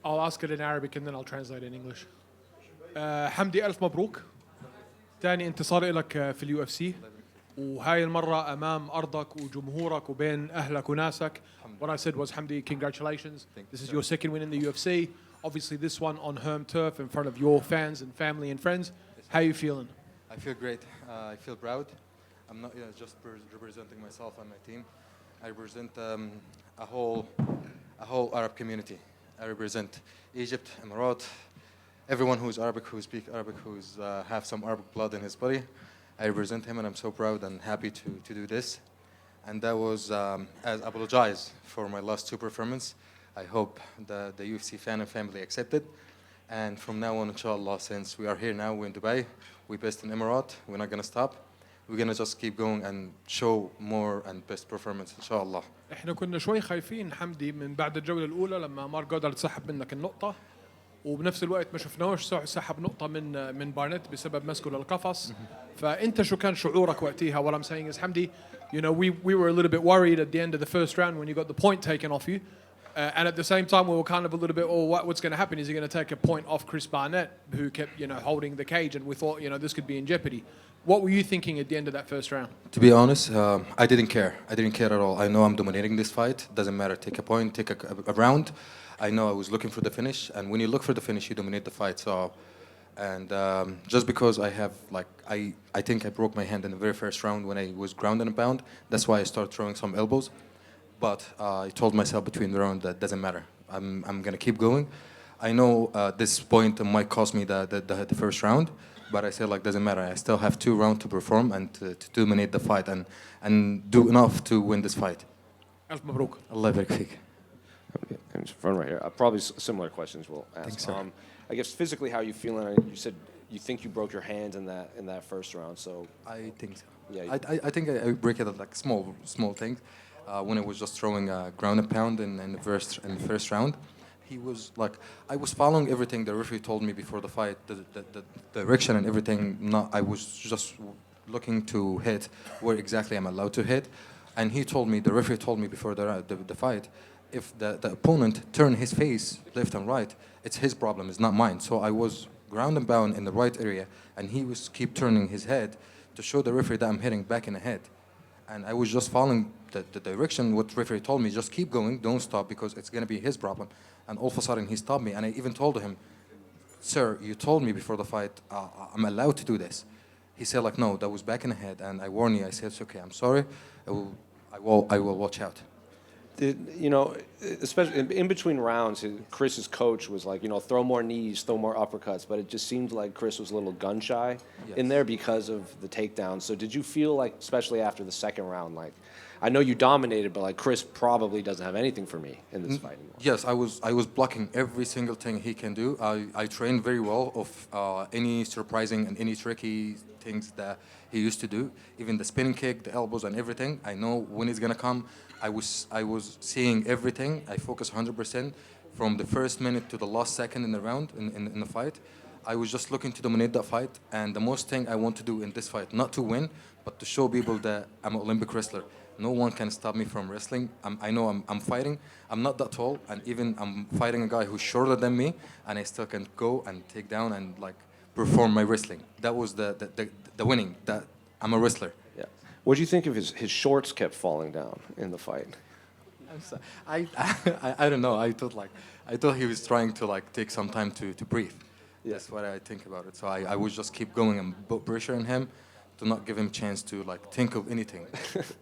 I'll ask it in Arabic and then I'll translate in English. حمدي ألف مبروك. ثاني انتصار لك في اليو اف سي. وهاي المرة أمام أرضك وجمهورك وبين أهلك وناسك. What I said was, Hamdi, congratulations. This is your second win in the UFC. Obviously, this one on home turf in front of your fans and family and friends. How are you feeling? I feel great. I feel proud. I'm not just representing myself and my team. I represent a whole Arab community. I represent Egypt, Emirat, everyone who's Arabic, who speaks Arabic, who's have some Arabic blood in his body. I represent him, and I'm so proud and happy to do this. And that was, as I apologize for my last two performances. I hope the UFC fan and family accept it. And from now on, inshallah, since we are here now, we're in Dubai, we're based in Emirat, we're not going to stop. We're going to just keep going and show more and best performance, inshallah. احنا كنا شوي خايفين حمدي من بعد الجولة الأولى لما مارك جودارد سحب منك النقطة. وبنفس الوقت ما شفناهوش سحب نقطة من بارنت بسبب مسكه للقفص. فأنت شو كان شعورك وقتها؟ What I'm saying is, Hamdi, you know, we were a little bit worried at the end of the first round when you got the point taken off you. And at the same time, we were kind of a little bit, what's going to happen? Is he going to take a point off Chris Barnett, who kept, holding the cage, and we thought, this could be in jeopardy. What were you thinking at the end of that first round? To be honest, I didn't care. I didn't care at all. I know I'm dominating this fight. Doesn't matter. Take a point, take a round. I know I was looking for the finish, and when you look for the finish, you dominate the fight. So, and just because I have, I think I broke my hand in the very first round when I was ground and pound. That's why I started throwing some elbows. But I told myself between the round that doesn't matter. I'm gonna keep going. I know this point might cost me the first round, but I said doesn't matter. I still have 2 rounds to perform and to dominate the fight and do enough to win this fight. ألف مبروك. Allah يبارك فيك. In front right here. Probably similar questions we'll ask. Thanks, sir. I guess physically, how are you feeling? You said you think you broke your hand in that first round. So I think so. Yeah. I think I break it at small things. When I was just throwing ground and pound in the first round, he was I was following everything the referee told me before the fight, the direction and everything. I was just looking to hit where exactly I'm allowed to hit, and the referee told me before the fight, if the opponent turn his face left and right, it's his problem, it's not mine. So I was ground and pound in the right area, and he was keep turning his head to show the referee that I'm hitting back in the head. And I was just following the direction what referee told me, just keep going, don't stop, because it's going to be his problem. And all of a sudden he stopped me, and I even told him, sir, you told me before the fight I'm allowed to do this. He said no, that was back in the head, and I warned you. I said, it's okay, I'm sorry, I will watch out. Especially in between rounds, Chris's coach was throw more knees, throw more uppercuts, but it just seemed like Chris was a little gun shy in there because of the takedown. So did you feel especially after the second round, I know you dominated, but Chris probably doesn't have anything for me in this fight anymore? Yes, I was blocking every single thing he can do. I trained very well of any surprising and any tricky things that he used to do, even the spinning kick, the elbows, and everything. I know when it's gonna come. I was seeing everything. I focused 100% from the first minute to the last second in the round in the fight. I was just looking to dominate that fight, and the most thing I want to do in this fight, not to win, but to show people that I'm an Olympic wrestler. No one can stop me from wrestling. I know I'm fighting. I'm not that tall, and even I'm fighting a guy who's shorter than me, and I still can go and take down and perform my wrestling. That was the winning. That I'm a wrestler. Yeah. What do you think of his shorts kept falling down in the fight? I don't know. I thought he was trying to take some time to breathe. Yeah. That's what I think about it. So I would just keep going and put pressure on him to not give him chance to think of anything.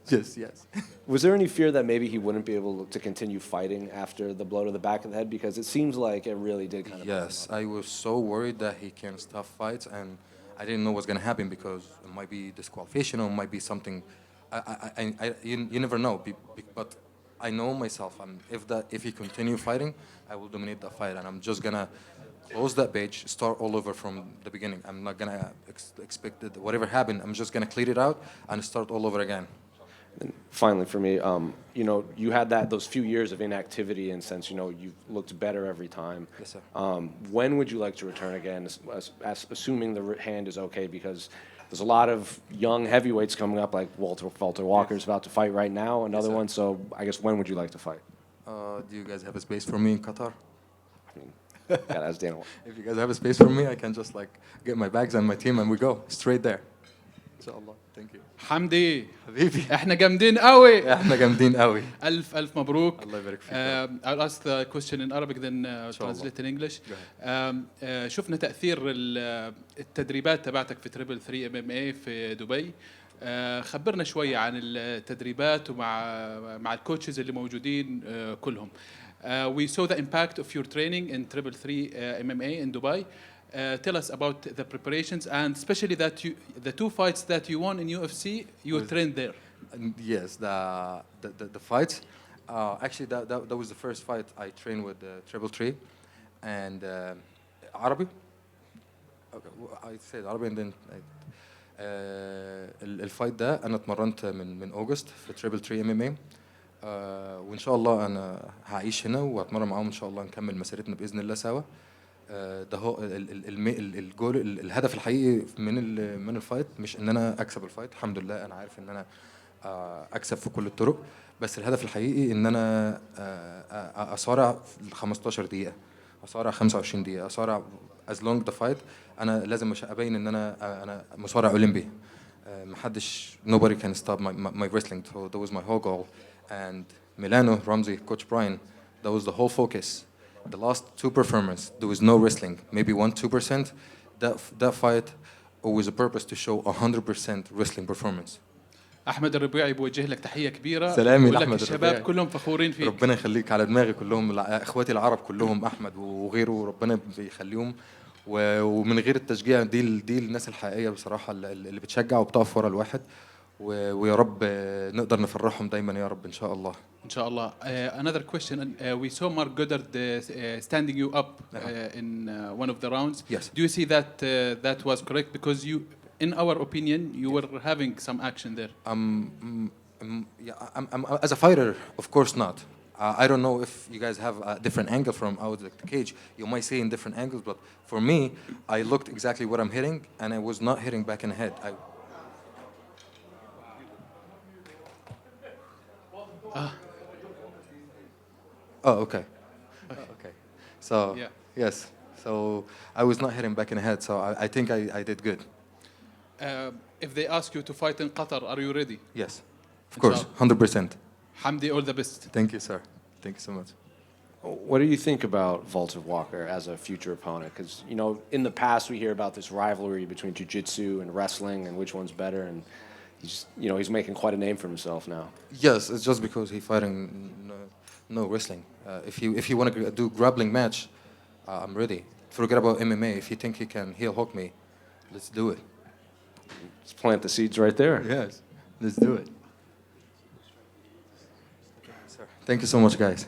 Yes. Was there any fear that maybe he wouldn't be able to continue fighting after the blow to the back of the head? Because it seems like it really did kind of. Yes, I was so worried that he can't stop fights, and I didn't know what's gonna happen because it might be disqualification or it might be something. You never know. But I know myself. If he continue fighting, I will dominate the fight, and I'm just gonna close that page, start all over from the beginning. I'm not gonna expect that whatever happened. I'm just gonna clear it out and start all over again. And finally, for me, you had those few years of inactivity, and since you've looked better every time. Yes, sir. When would you like to return again, assuming the hand is okay? Because there's a lot of young heavyweights coming up, like Valter Walker is about to fight right now, another one. So I guess when would you like to fight? Do you guys have a space for me in Qatar? I mean, gotta ask Dana White. If you guys have a space for me, I can just like get my bags and my team and we go straight there. Inshallah. Thank you. حمدي حبيبي. احنا جامدين قوي. احنا جامدين قوي. ألف مبروك. الله يبارك فيك. I'll ask the question in Arabic then translate in English. شفنا تأثير التدريبات تبعتك في تريبل 3 MMA في دبي. خبرنا شوية عن التدريبات مع الكوتشز اللي موجودين كلهم. We saw the impact of your training in Triple 3 MMA in Dubai. Tell us about the preparations and especially the two fights that you won in UFC, you trained there. Yes, the fights. Actually, that was the first fight I trained with Triple 3 and Arabi. Okay, I said Arabi and then الفايت ده انا اتمرنت من اوجست في تريبل 3 ام ام اي وان شاء الله انا هعيش هنا وهتمرن معاهم ان شاء الله نكمل مسيرتنا باذن الله سوا. ده هو الجول الهدف الحقيقي من الفايت مش ان انا اكسب الفايت. الحمد لله انا عارف ان انا اكسب في كل الطرق بس الهدف الحقيقي ان انا اصارع 15 دقيقه اصارع 25 دقيقه اصارع as long the fight. انا لازم ابين ان انا مصارع اولمبي. محدش nobody can stop my wrestling. So that was my whole goal. And Milano, Ramsey, Coach Brian, that was the whole focus. The last two performance, there was no wrestling, maybe 1-2%. That fight was a purpose to show 100% wrestling performance. أحمد الربيعي بوجه لك تحية كبيرة. سلامي لك لأحمد الشباب الربيعي. كلهم فخورين فيك. ربنا يخليك على دماغي كلهم اخواتي العرب كلهم احمد وغيره ربنا بيخليهم ومن غير التشجيع دي الناس الحقيقيه بصراحه اللي بتشجع وبتقف ورا الواحد ويا رب نقدر نفرحهم دايما يا رب ان شاء الله. إن شاء الله. Another question. We saw Mark Goddard standing you up in one of the rounds. Yes. Do you see that was correct? Because you, in our opinion, you were having some action there. As a fighter, of course not. I don't know if you guys have a different angle from out the cage. You might see in different angles, but for me, I looked exactly what I'm hitting, and I was not hitting back in the head. Oh, okay. Okay. So, Yeah. yes. So, I was not hitting back in the head, so I think I did good. If they ask you to fight in Qatar, are you ready? Yes. Of course, 100%. Hamdi, all the best. Thank you, sir. Thank you so much. What do you think about Valter Walker as a future opponent? Because, you know, in the past we hear about this rivalry between jiu-jitsu and wrestling and which one's better, and he's making quite a name for himself now. Yes, it's just because he's fighting no wrestling. If you want to do grappling match, I'm ready. Forget about MMA. If you think he can heel hook me, let's do it. Let's plant the seeds right there. Yes, let's do it. Thank you so much, guys.